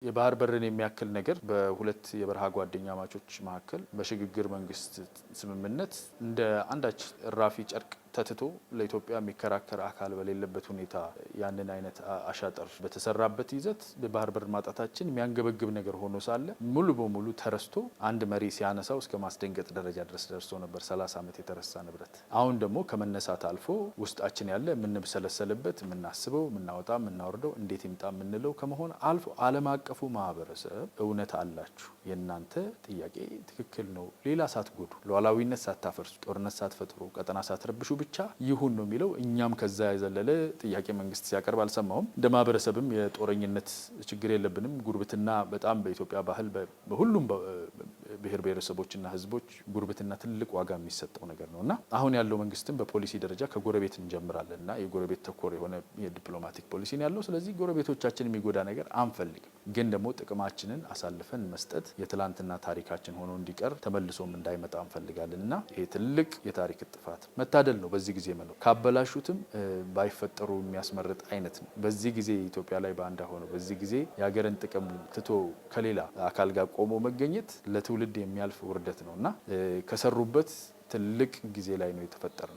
የባህር በርን የሚያክል ነገር በሁለት የበረሃ ጓደኛ ማቾች መካከል በሽግግር መንግስት ስምምነት እንደ አንዳች ራፊ ጨርቅ ተትቶ ለኢትዮጵያ የሚከራከር አካል በሌለበት ሁኔታ ያንን አይነት አሻጠር በተሰራበት ይዘት በባህር በር ማጣታችን የሚያንገበግብ ነገር ሆኖ ሳለ ሙሉ በሙሉ ተረስቶ አንድ መሪ ሲያነሳው እስከ ማስደንገጥ ደረጃ ድረስ ደርሶ ነበር። 30 ዓመት የተረሳ ንብረት አሁን ደግሞ ከመነሳት አልፎ ውስጣችን ያለ የምንብሰለሰልበት የምናስበው የምናወጣ የምናወርደው እንዴት ይምጣ የምንለው ከመሆን አልፎ ዓለም አቀፉ ማህበረሰብ እውነት አላችሁ፣ የእናንተ ጥያቄ ትክክል ነው፣ ሌላ ሳትጎዱ፣ ሉዓላዊነት ሳታፈርሱ፣ ጦርነት ሳትፈጥሩ፣ ቀጠና ሳትረብሹ ብቻ ይሁን ነው የሚለው። እኛም ከዛ ያዘለለ ጥያቄ መንግስት ሲያቀርብ አልሰማውም። እንደ ማህበረሰብም የጦረኝነት ችግር የለብንም። ጉርብትና በጣም በኢትዮጵያ ባህል በሁሉም ብሔር ብሔረሰቦችና ህዝቦች ጉርብትና ትልቅ ዋጋ የሚሰጠው ነገር ነውና አሁን ያለው መንግስትም በፖሊሲ ደረጃ ከጎረቤት እንጀምራለንና የጎረቤት ተኮር የሆነ የዲፕሎማቲክ ፖሊሲ ነው ያለው። ስለዚህ ጎረቤቶቻችን የሚጎዳ ነገር አንፈልግም፣ ግን ደግሞ ጥቅማችንን አሳልፈን መስጠት የትላንትና ታሪካችን ሆኖ እንዲቀር ተመልሶም እንዳይመጣ እንፈልጋለንና ይሄ ትልቅ የታሪክ ጥፋት መታደል ነው። በዚህ ጊዜ ማለት ካበላሹትም ባይፈጠሩ የሚያስመርጥ አይነት ነው። በዚህ ጊዜ ኢትዮጵያ ላይ ባንዳ ሆኖ በዚህ ጊዜ የሀገርን ጥቅም ትቶ ከሌላ አካል ጋር ቆሞ መገኘት ለትውልድ የሚያልፍ ውርደት ነውና ከሰሩበት ትልቅ ጊዜ ላይ ነው የተፈጠረው።